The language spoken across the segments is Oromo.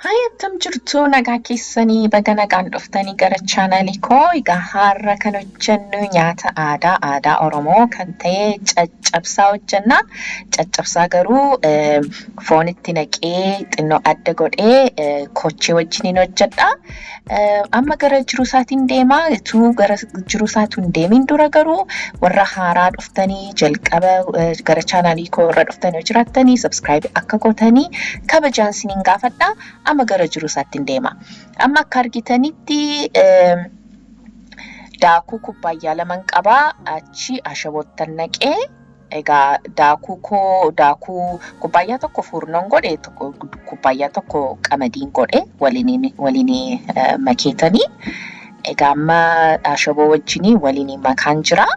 Hayyatam jirtu nagaa keessanii baga nagaan dhuftanii gara chaanalii koo. Egaa har'a kan hojjennu nyaata aadaa Oromoo kan ta'e caccabsaa hojjenna. Caccabsaa garuu foon itti naqee xinnoo adda godhee kochee wajjiniin hojjedha. Amma gara jiru isaatiin deemaa. Utuu gara jiru isaatu hin deemin dura garuu warra haaraa dhuftanii jalqaba gara chaanalii koo irra dhuftanii jiraattanii subscribe akka gootanii kabajaan isiniin gaafadha. Amma gara jiru isaatiin deema. Amma akka argitanitti daakuu kubbaayyaa laman qabaa. Achi ashabootan naqee egaa daakuu kubbaayyaa tokko furnoon godhe kubbaayyaa tokko qamadiin godhe waliin makeetanii egaa amma ashaboo wajjinii waliin makaan jira.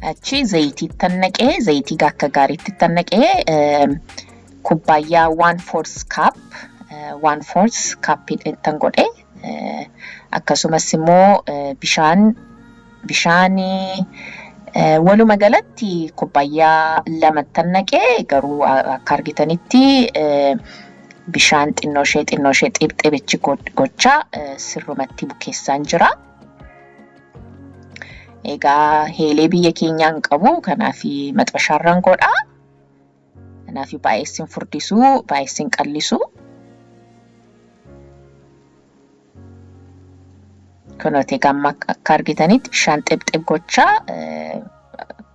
Achi zayitii tannaqee zayitii akka gaariitti tannaqee kubbaayyaa 1/4 cup 1/4 cup tan godhe akkasumas immoo bishaanii waluma galatti kubbaayyaa 2 tannaqee garuu akka argitanitti bishaan xinnoo ishee xibxibichi gochaa sirrumatti bukeessaan jira. Egaa heelee biyya keenyaan qabu kanaaf maxxashaarraan godha. Kanaaf baay'ee furdisuu, baay'ee qallisuu. Kunooti gamma akka argitanitti bishaan xibxib gochaa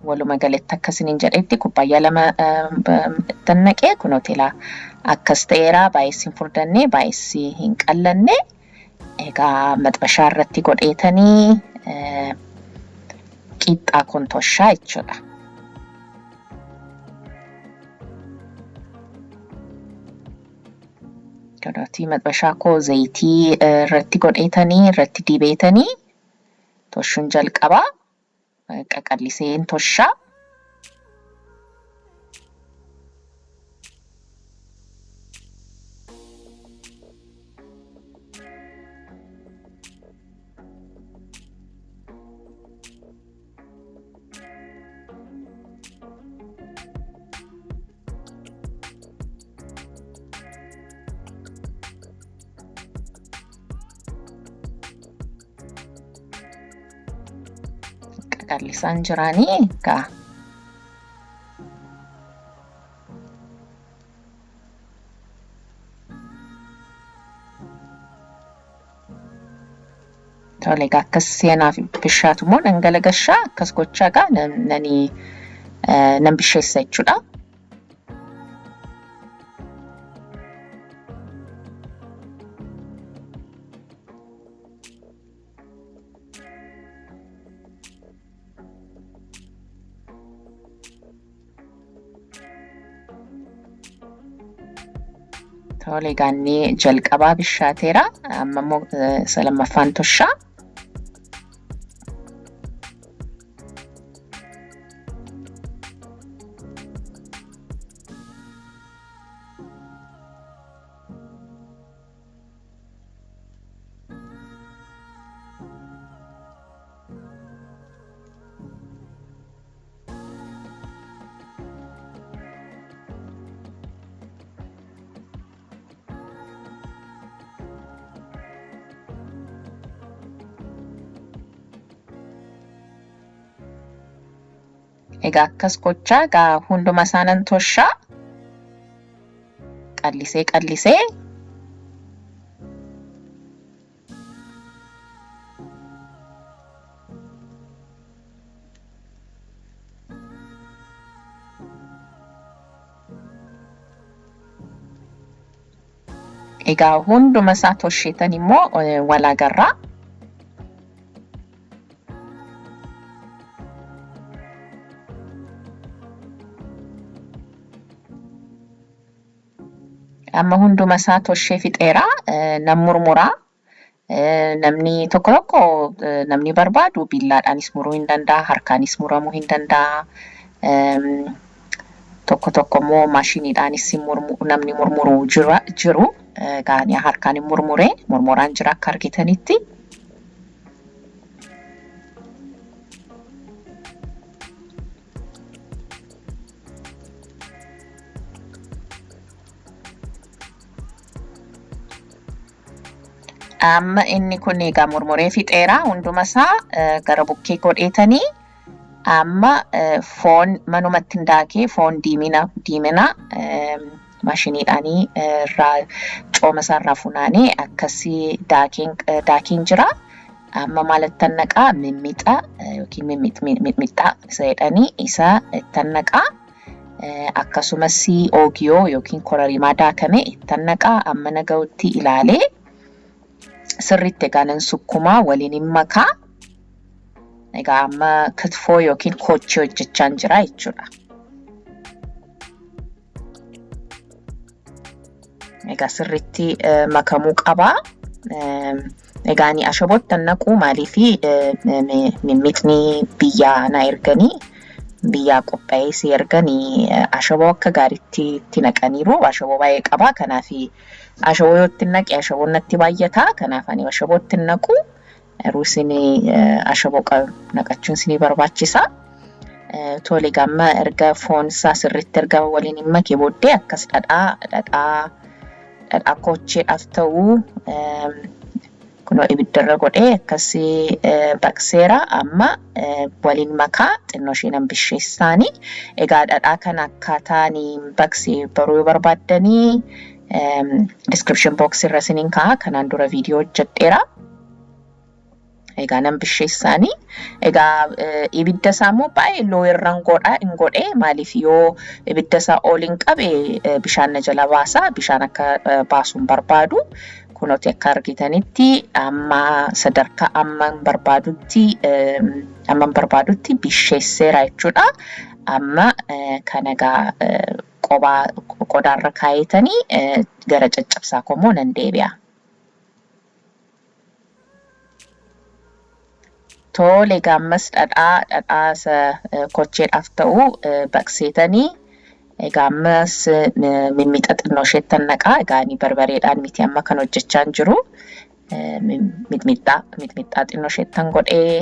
waluma galatti akkasiniin jedhetti kubbaayyaa 2 tannaqee kunooti akkas ta'eera baay'ee furdannee baay'ee hin qallanne. Egaa maxxashaarratti godheetanii qixxaa kontoshaa jechuudha. Kunooti maxxashaa koo zayitii irratti godheetanii irratti dibeetanii toshuun jalqabaa qaqalliseen toshaa. Qaqallisaan jiraanii egaa tole egaa akkas seenaaf bishaatu immoo dhangalagashaa akkas gochaa egaa nan bisheessa jechuudha. Tole egaanii jalqabaa bishaateera amma immoo lammaffaan toshaa. Egaa akkas gochaa egaa hunduma isaanan toshaa qallisee egaa hunduma isaa tosheetan immoo wal agarraa. Amma hunduma isaa toshee fixeera nan murmuraa Namni tokko tokko namni barbaadu billaadhaanis muruu hin danda'a, harkaanis muramuu hin danda'a. Tokko tokko immoo maashiniidhaanis namni murmuru jiru. Gaanii harkaan hin murmuree murmuraan jira akka argitanitti. Amma inni kun egaa murmuree fixeera hundumasaa gara bukkee godheetanii amma foon manumatti daakee foon diimina maashiniidhaanii irraa coomasaa irraa funaanee akkasii daakeen jira. Amma maalattan naqaa mitmita yookiin mitmita isa jedhanii isa ittan naqaa. Akkasumas oogiyoo yookiin kororimaa daakame ittan naqaa. Amma naga'utti ilaalee sirriitti egaa nan sukkumaa waliin hin makaa. Egaa amma kitfoo yookiin kochii hojjechaan jira jechuudha. Egaa sirriitti makamuu qabaa. Egaa ani ashabootti naquu maaliifi mitmitni biyyaa na erganii biyyaa qophaa'ee si erganii ashaboo akka gaariitti itti naqaniiru. Ashaboo baay'ee qabaa. Kanaaf ashaboo yoo itti naqe ashaboon natti baay'ata. Kanaaf ani ashaboo itti naqu. Ruusini ashaboo naqachuun sinii barbaachisa. Tole gamma erga foon isaa sirriitti erga waliin hin makee booddee akkas dhadhaa kocheedhaaf ta'u kunoo ibiddarra godhee akkasii baqseera. Amma waliin makaa xinnoo ishee nan bisheessaani. Egaa dhadhaa kana akkaataan baqsee baruu yoo barbaaddanii description box irra isiniin kaa'a. Kanaan dura viidiyoo hojjedheera. Egaa nan bisheessaani. Egaa ibidda isaa immoo baay'ee loo irraan hin godhee maaliif yoo ibidda isaa ol hin qabe bishaan na jala baasa. Bishaan akka baasuun barbaadu. Kunooti akka argitanitti amma sadarkaa amman barbaadutti bisheesseera jechuudha. Amma kan egaa qodaarra kaayetanii gara caccabsaa komoo nan deebi'a. Tole gammas dhadhaa kocheedhaaf ta'u baqseetanii egaa ammas mitmita xinnoo isheettan naqaa. Egaa ani barbareedhaan miti amma kan hojjechaan jiru. Mitmita xinnoo isheettan godhee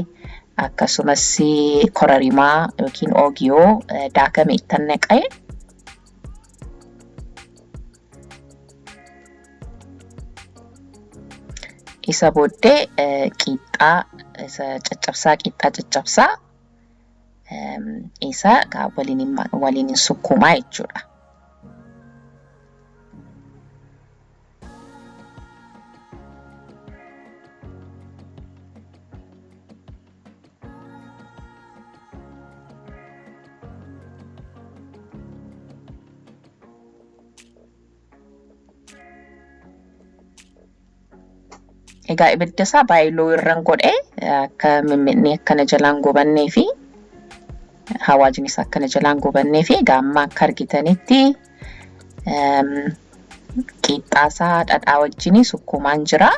akkasumas kororimaa yookiin oogiyoo daakame ittan naqee. Isa booddee qixxaa caccabsaa isa waliin sukkumaa jechuudha. Egaa ibidda isaa baay'ee loo irraan godhee akka mitmitni akkana jalaan gubannee fi hawaajni isaa akkana jalaan gubannee fi egaa amma akka argitanitti qixxaa isaa dhadhaa wajjin sukkumaan jira.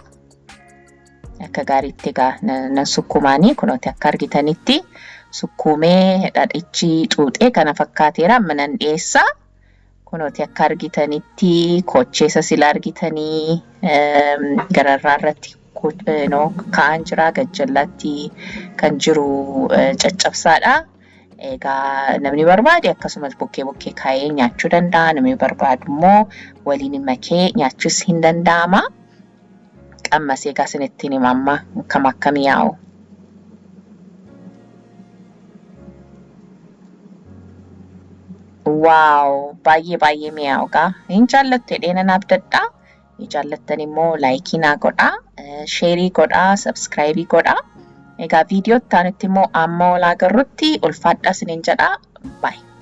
Akka gaariitti egaa nan sukkumaanii kunooti akka argitanitti sukkumee dhadhichi xuuxee kana fakkaateera. Amma nan dhiyeessa. Kunooti akka argitanitti kocheessa sila argitanii gararraa irratti ka'an jira. Gajjallaatti kan jiru caccabsaadha. Egaa namni barbaade akkasumas bukkee kaayee nyaachuu danda'a. Namni barbaadu immoo waliin makee nyaachuus hin danda'ama. Ammas egaa isinittiin hima amma akka mi'aawu. Waaw baay'ee mi'aawudha. Hin jaallattu jedhee nan abdadha. Hin jaallattan immoo laayikii naa godhaa, sheerii godhaa, sabskiraayibii godhaa. Egaa viidiyoo itti aanutti immoo amma ol agarrutti ulfaadhaa isiniin jedhaa. Baay'ee.